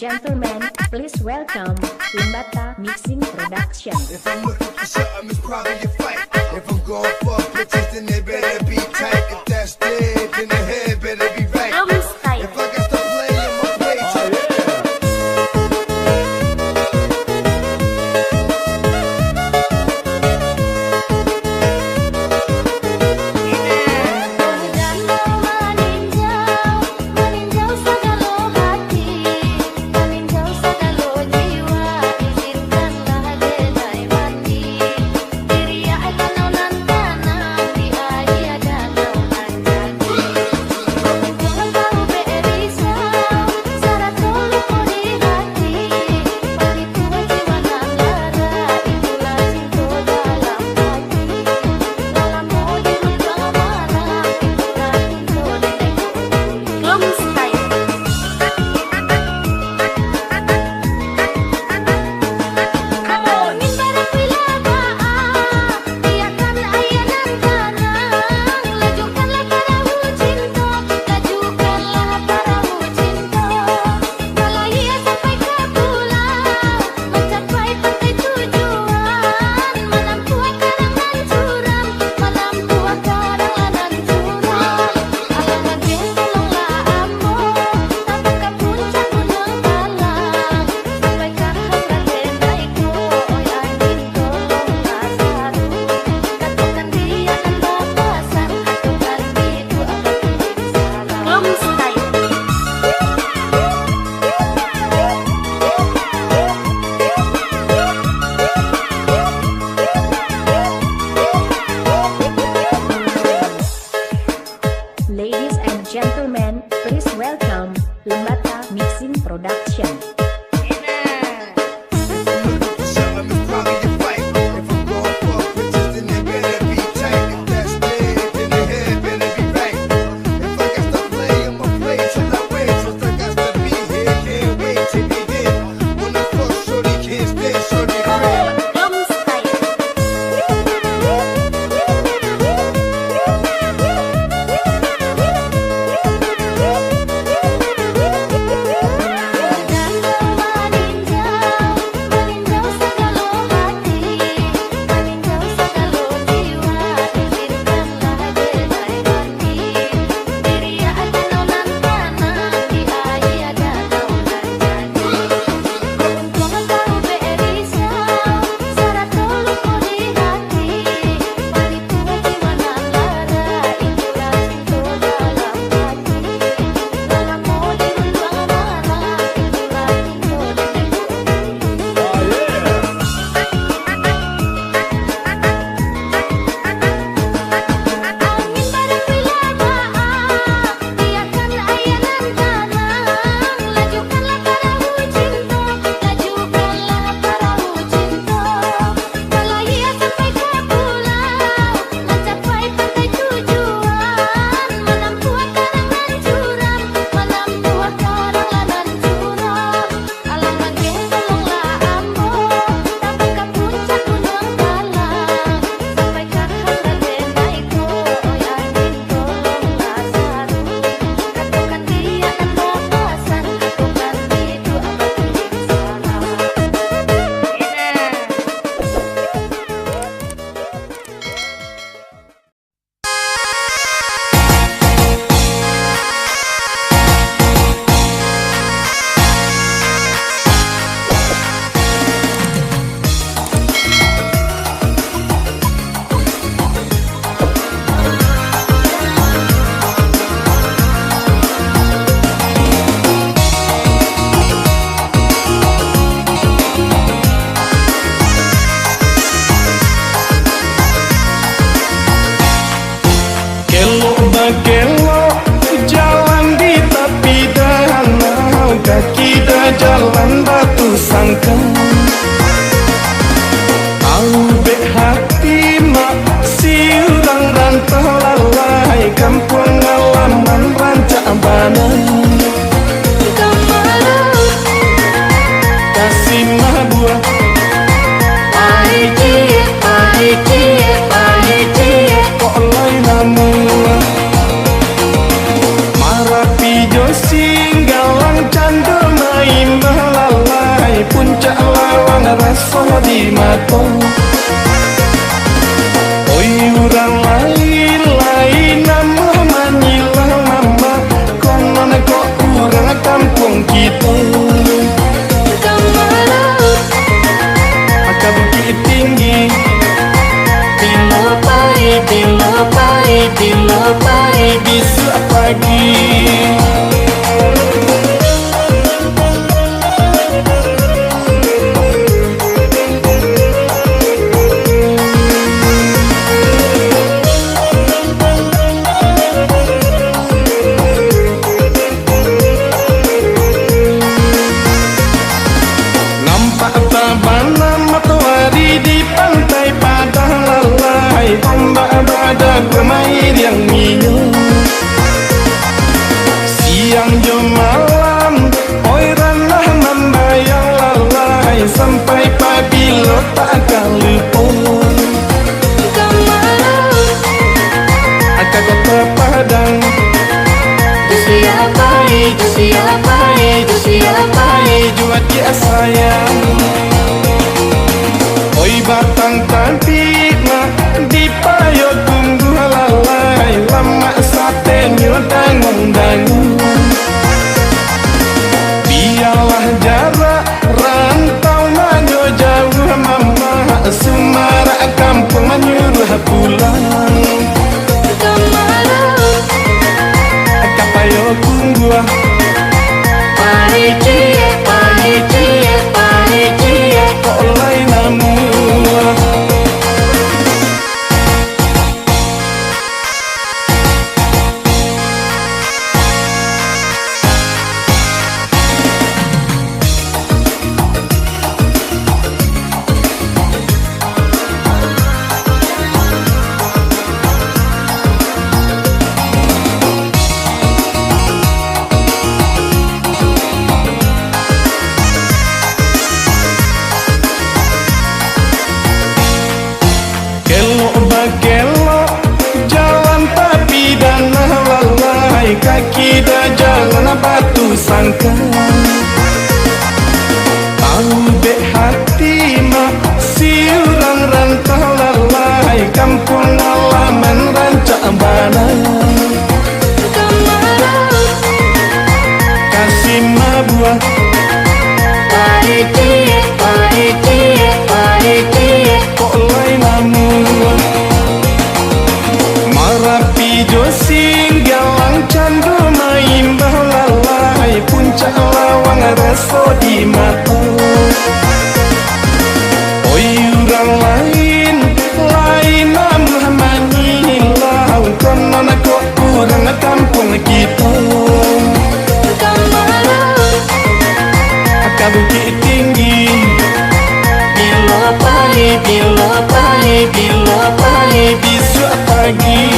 gentlemen, please welcome Limbata Mixing Production. If I'm looking for something, it's probably a fight. If I'm going for bitches, then they better be tight. If that's dead, then the head better be right. If I can stop playing my way, Ladies and gentlemen, please welcome Limbata Mixing Production. Kelok jalan di tepi danau, kaki dah jalan batu sangkar. Aubek hati mak siulang rantau lalai, kampung halaman rancak bana. Kasih mah buah kok lain namu Marapi jo singgalang candol main bah rasa di mata. Oi urang lain nama manyilah mama, konon kok urang kampung kita. Maka bukit tinggi, bila pai bisa pagi. Tabana matahari di pantai padang lalai, ombak badak bermain yang indah. Siang jam malam, oi ranah membayang lalai, sampai pabila takkan lupa. Akan kota Padang, siapa juat dia sayang. Oi batang cantik mah di payo tunggu lalai, lama sate dangun-dangun. Biarlah jarak rantau maju jauh mama, Sumara kampung menyuruh pulang. Kapayo tunggu kok lain namu. Kelok jalan tapi danah lalai, kaki dah jalan batu sangka. Tahu bek hati mak si urang rantau lalai, kampung halaman rancak bana. Kasih mabuah kok lain namu. Marapi josing galang candu main lalai, puncak lawang rasa di mata. Oi urang lain namu manilau, konon kok urang kampung kita. Akak bukit tinggi, bila pai bisu pagi.